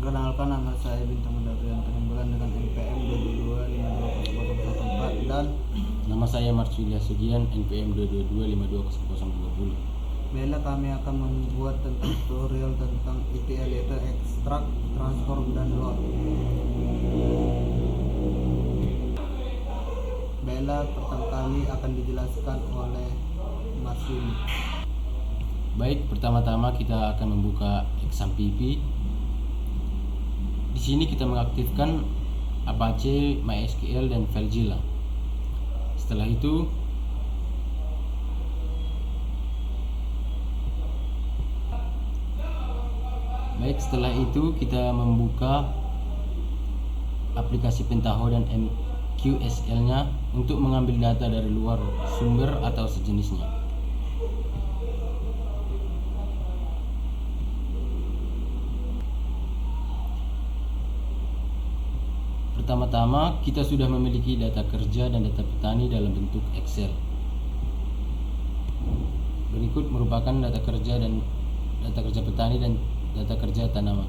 Perkenalkan, nama saya Bintang Mendaprian Penimbulan dengan NPM 222520014 dan Nama saya Marsulia Sugian, NPM 222522020. bila kami akan membuat tentang tutorial tentang ETL, yaitu extract, transform, dan load. Bella pertama kali akan dijelaskan oleh Marsuli. Baik, pertama-tama kita akan membuka XAMPP. Di sini kita mengaktifkan Apache, MySQL, dan FileZilla. Setelah itu kita membuka aplikasi Pentaho dan MQSL-nya untuk mengambil data dari luar sumber atau sejenisnya. Pertama-tama kita sudah memiliki data kerja dan data petani dalam bentuk Excel. Berikut merupakan data kerja petani dan data kerja tanaman.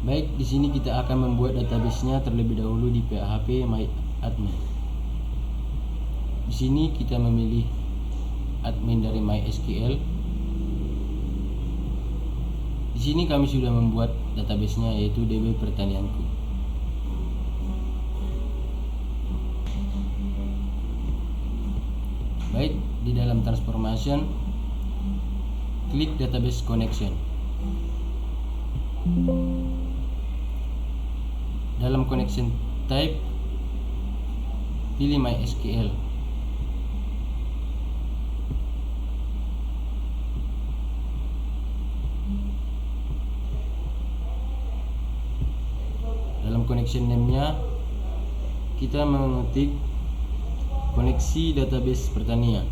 Baik, di sini kita akan membuat database-nya terlebih dahulu di PHP MyAdmin. Di sini kita memilih admin dari MySQL. Di sini kami sudah membuat database-nya, yaitu DB Pertanianku. Baik, di dalam transformation klik database connection. Dalam connection type pilih MySQL. Dalam connection name-nya kita mengetik koneksi database pertanian.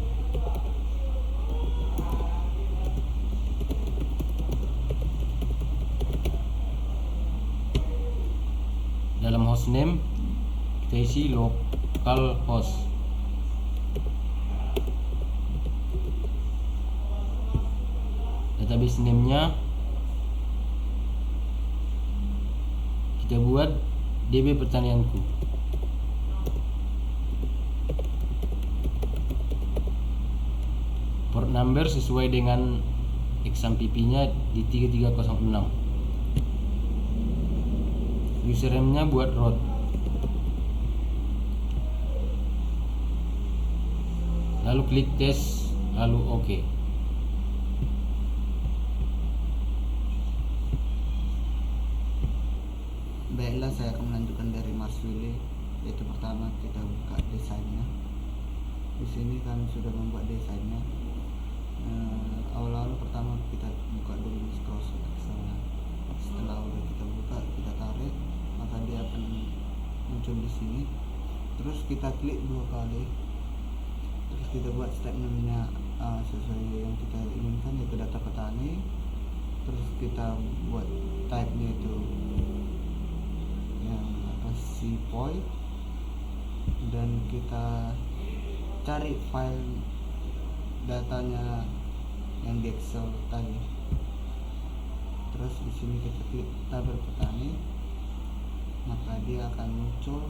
Dalam hostname kita isi localhost. Database name-nya kita buat DB Pertanianku. Port number sesuai dengan XAMPP-nya di 3306. Username-nya buat root. Lalu klik tes, lalu OK. Baiklah, saya akan melanjutkan dari Marsuli, yaitu pertama kita buka desainnya. Di sini kami sudah membuat desainnya. Awal-awal pertama kita buka dulu Microsoft Excel. Setelah udah kita buka, kita tarik, maka dia akan muncul di sini. Terus kita klik 2 kali. Terus kita buat statementnya sesuai yang kita inginkan, yaitu data petani. Terus kita buat type-nya itu yang CPOI, dan kita cari file datanya yang di Excel tadi. Terus di sini kita klik tabel petani, maka dia akan muncul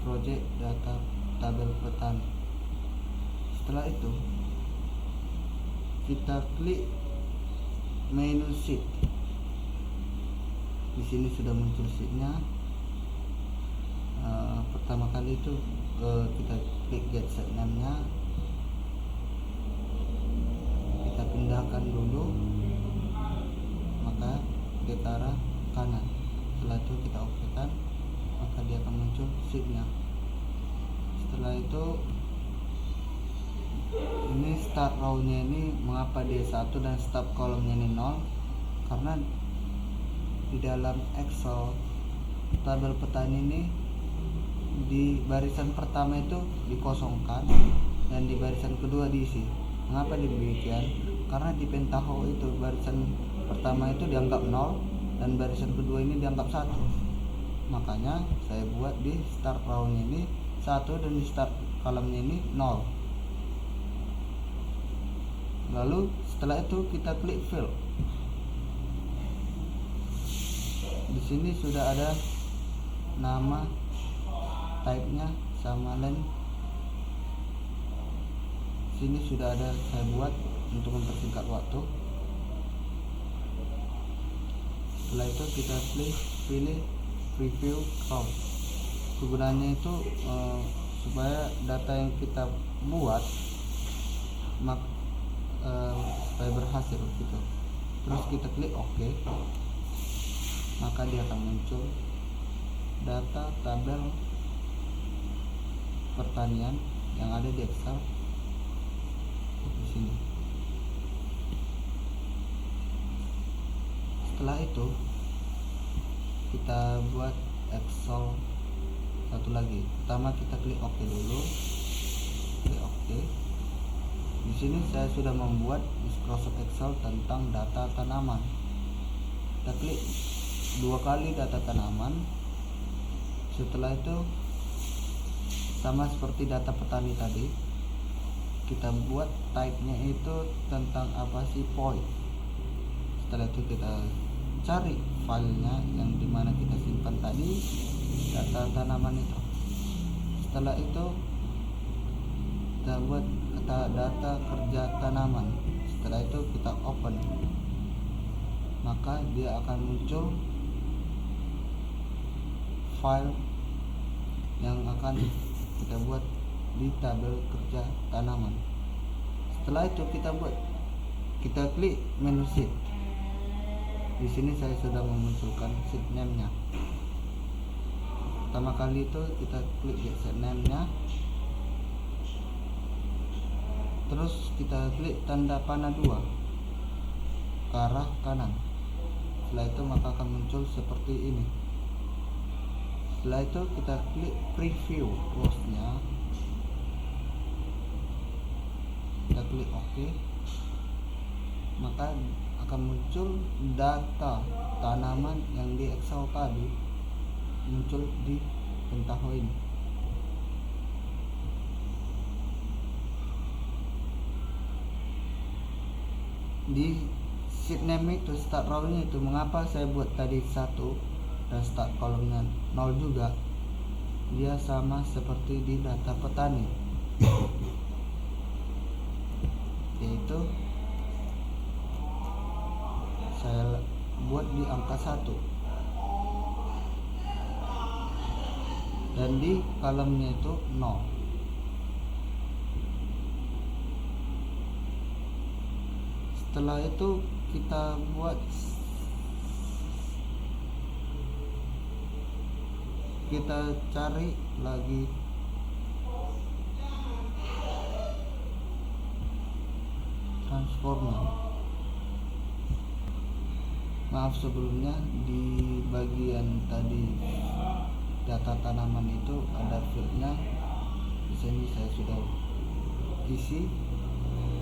project data tabel petani. Setelah itu kita klik menu sheet. Di sini sudah muncul sheetnya. Pertama kali itu kita klik get set name-nya, kita pindahkan dulu, maka dia ke arah kanan. Setelah itu kita okekan, maka dia akan muncul sheet-nya. Setelah itu ini start row-nya ini mengapa dia 1 dan stop kolomnya ini 0, karena di dalam Excel tabel petani ini di barisan pertama itu dikosongkan dan di barisan kedua diisi. Mengapa demikian? Karena di Pentaho itu barisan pertama itu dianggap 0, dan barisan kedua ini dianggap 1. Makanya saya buat di start round ini 1 dan di start column ini 0. Lalu setelah itu kita klik fill. Di sini sudah ada nama, type-nya sama length. Sini sudah ada saya buat untuk mempersingkat waktu. Setelah itu kita pilih preview count. Kegunaannya itu supaya data yang kita buat supaya berhasil gitu. Terus kita klik OK, maka dia akan muncul data tabel pertanian yang ada di Excel di sini. Setelah itu kita buat Excel satu lagi. Pertama kita klik OK dulu, klik OK. Di sini saya sudah membuat Microsoft Excel tentang data tanaman. Kita klik 2 kali data tanaman. Setelah itu sama seperti data petani tadi, kita buat type-nya itu tentang apa sih point. Setelah itu kita cari filenya yang dimana kita simpan tadi data tanaman itu. Setelah itu kita buat data kerja tanaman. Setelah itu kita open, maka dia akan muncul file yang akan kita buat di tabel kerja tanaman. Setelah itu kita klik menu sheet. Di sini saya sudah memunculkan sheet name-nya. Pertama kali itu kita klik sheet name-nya. Terus kita klik tanda panah 2 ke arah kanan. Setelah itu maka akan muncul seperti ini. Setelah itu kita klik preview rows-nya. Kita klik OK, maka akan muncul data tanaman yang di Excel tadi muncul di pentaho ini. Di sheet name itu start row-nya itu mengapa saya buat tadi 1 dan start kolomnya 0 juga, dia sama seperti di data petani, yaitu saya buat di angka 1 dan di kolomnya itu 0. Setelah itu kita cari lagi transformer. Maaf sebelumnya, di bagian tadi data tanaman itu ada fieldnya. Di sini saya sudah isi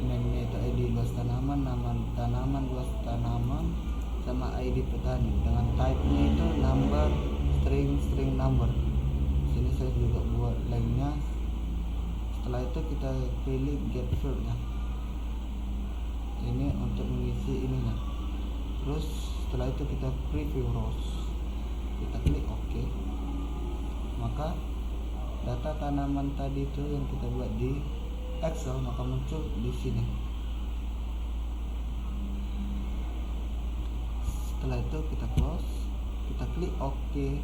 name-nya itu ID luas tanaman, nama tanaman, luas tanaman, sama ID petani dengan type-nya itu number, string number. Sini saya juga buat lainnya. Setelah itu kita pilih get field-nya. Ini untuk mengisi ininya. Terus setelah itu kita preview rows. Kita klik OK. Maka data tanaman tadi itu yang kita buat di Excel maka muncul di sini. Setelah itu kita close, kita klik OK.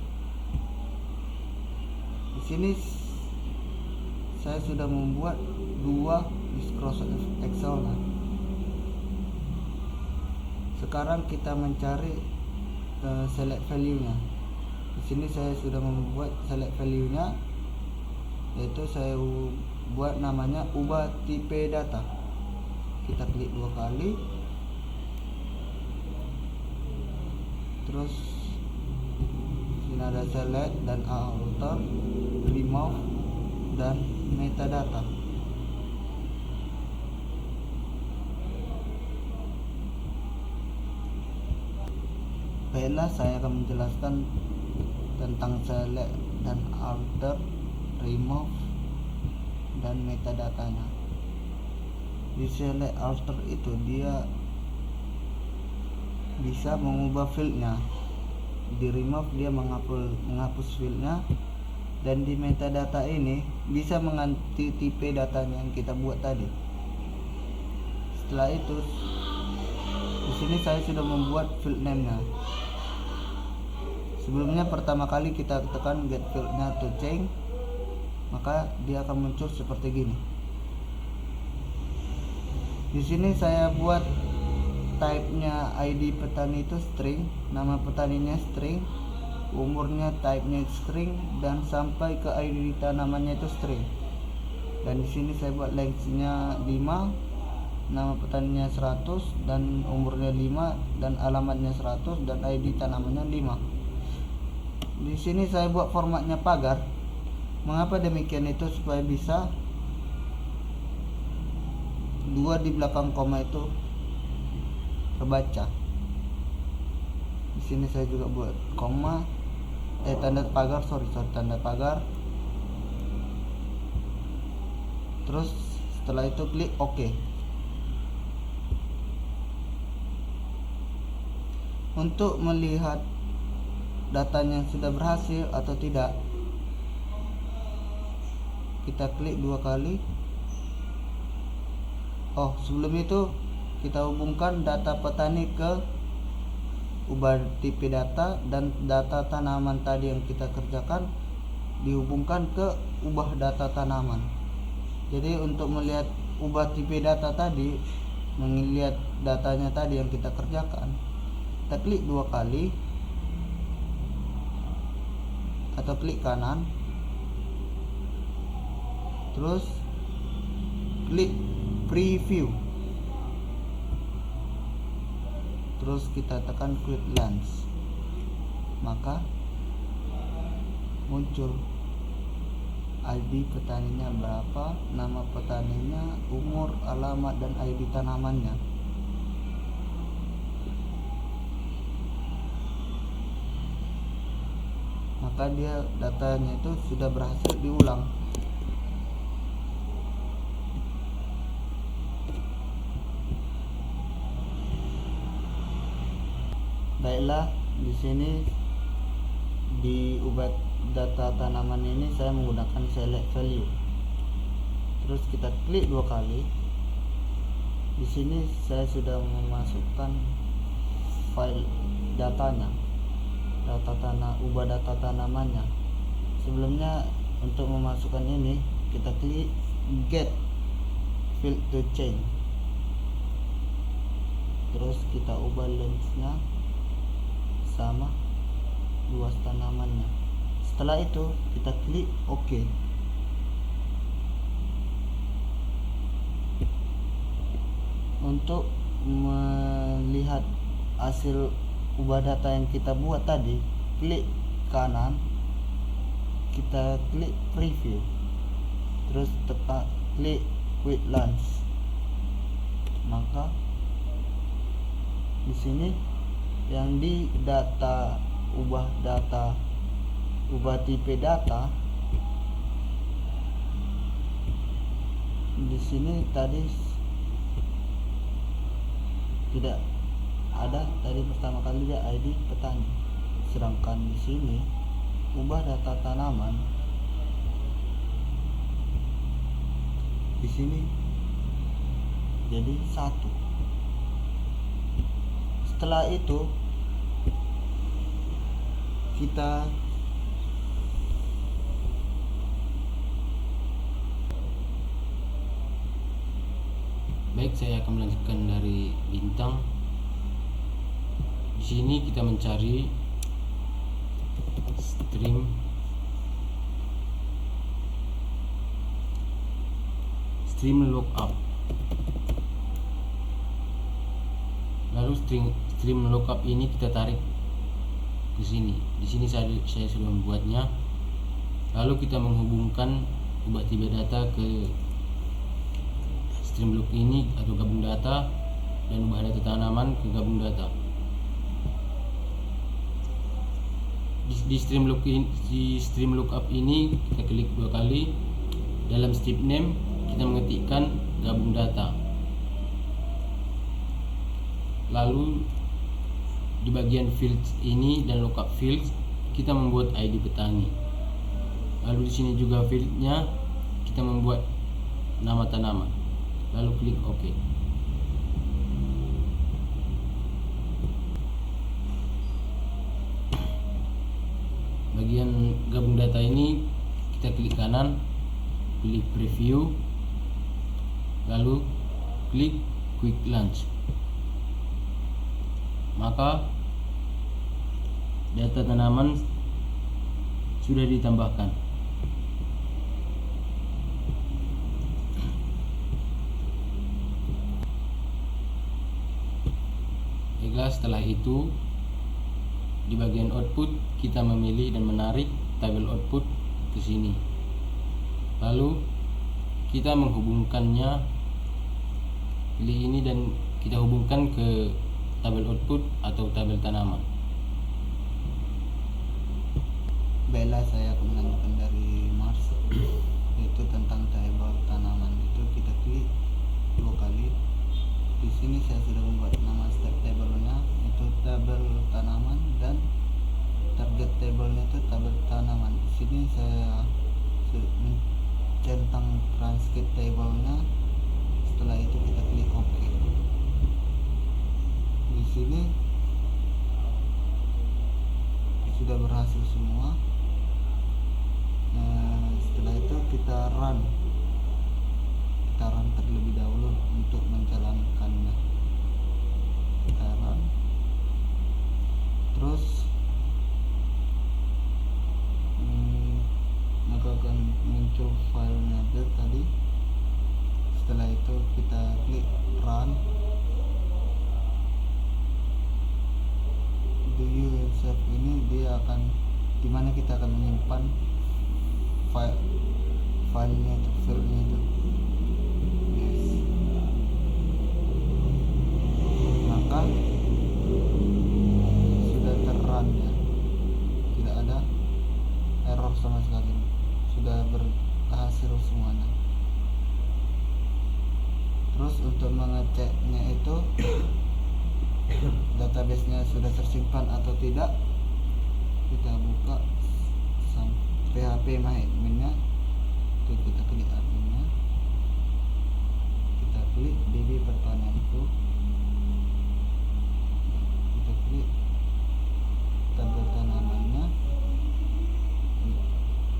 Di sini saya sudah membuat 2 Microsoft Excel. Sekarang kita mencari select value-nya. Di sini saya sudah membuat select value-nya, yaitu saya buat namanya ubah tipe data. Kita klik 2 kali, terus sini ada select dan alter, remove dan metadata. Baiklah, saya akan menjelaskan tentang select dan alter, remove, dan metadatanya. Di select alter itu dia bisa mengubah fieldnya, di remove dia menghapus fieldnya, dan di metadata ini bisa mengganti tipe datanya yang kita buat tadi. Setelah itu di sini saya sudah membuat field name-nya. Sebelumnya pertama kali kita tekan get field-nya to change, maka dia akan muncul seperti gini. Di sini saya buat type-nya ID petani itu string, nama petaninya string, umurnya type-nya string, dan sampai ke ID tanamannya itu string. Dan di sini saya buat length-nya 5, nama petaninya 100, dan umurnya 5, dan alamatnya 100, dan ID tanamannya 5. Di sini saya buat formatnya pagar. Mengapa demikian? Itu supaya bisa 2 di belakang koma itu terbaca. Di sini saya juga buat koma, tanda pagar, tanda pagar. Terus setelah itu klik OK. Untuk melihat datanya sudah berhasil atau tidak, kita klik 2 kali. Oh, sebelum itu kita hubungkan data petani ke ubah tipe data, dan data tanaman tadi yang kita kerjakan dihubungkan ke ubah data tanaman. Jadi untuk melihat ubah tipe data tadi, melihat datanya tadi yang kita kerjakan, kita klik 2 kali atau klik kanan, terus klik preview, terus kita tekan quick lens, maka muncul ID petaninya berapa, nama petaninya, umur, alamat, dan ID tanamannya. Maka dia datanya itu sudah berhasil diulang. Baiklah, di sini di ubah data tanaman ini saya menggunakan select value. Terus kita klik 2 kali. Di sini saya sudah memasukkan file datanya, ubah data tanamannya. Sebelumnya untuk memasukkan ini kita klik get field to change, terus kita ubah length-nya sama luas tanamannya. Setelah itu kita klik OK. Untuk melihat hasil ubah data yang kita buat tadi, klik kanan, kita klik preview, terus tekan klik quick lens, maka di sini yang di data ubah tipe data, di sini tadi tidak ada, tadi pertama kali dia ID petani, sedangkan di sini ubah data tanaman, di sini jadi 1. Setelah itu kita baik, saya akan melanjutkan dari bintang. Di sini kita mencari stream lookup. Lalu stream lookup ini kita tarik ke sini. Di sini saya sudah membuatnya. Lalu kita menghubungkan ubah tipe data ke stream look ini atau gabung data, dan ubah data tanaman ke gabung data. di stream lookup ini kita klik 2 kali. Dalam strip name kita mengetikkan gabung data. Lalu di bagian fields ini dan lookup fields kita membuat ID petani. Lalu di sini juga fieldnya kita membuat nama tanaman. Lalu klik OK. Bagian gabung data ini kita klik kanan, pilih preview, lalu klik quick launch. Maka data tanaman sudah ditambahkan. Baiklah, setelah itu di bagian output kita memilih dan menarik tabel output ke sini. Lalu kita menghubungkannya, pilih ini dan kita hubungkan ke tabel output atau tabel tanaman. Baiklah, saya akan melanjutkan dari Mars, yaitu tentang tabel tanaman. Itu kita klik 2 kali. Di sini saya sudah membuat nama step tabelnya, itu tabel tanaman, dan target tabelnya itu tabel tanaman. Di sini saya centang transcript tabelnya. Setelah itu kita klik OK. Di sini sudah berhasil semua. Setelah itu kita run terlebih dahulu untuk menjalankannya. Kita run, terus maka akan muncul filenya tadi. Setelah itu kita klik run. Do you save ini dia akan, dimana kita akan menyimpan filenya itu, filenya itu. Yes. Maka sudah terrun ya, tidak ada error sama sekali, sudah berhasil semuanya. Terus untuk mengeceknya itu database-nya sudah tersimpan atau tidak, kita buka PHP MyAdmin-nya. Itu kita klik adminnya, kita klik DB pertanianku, kita klik tabel tanamannya,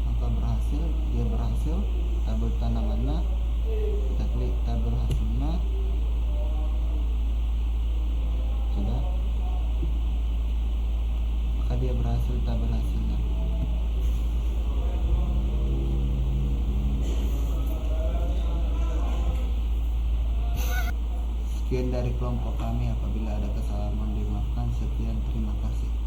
maka berhasil, dia berhasil tabel tanamannya. Kita klik tabel hasilnya, sudah, maka dia berhasil tabel hasilnya. Sekian dari kelompok kami, apabila ada kesalahan mohon dimaafkan. Sekian, terima kasih.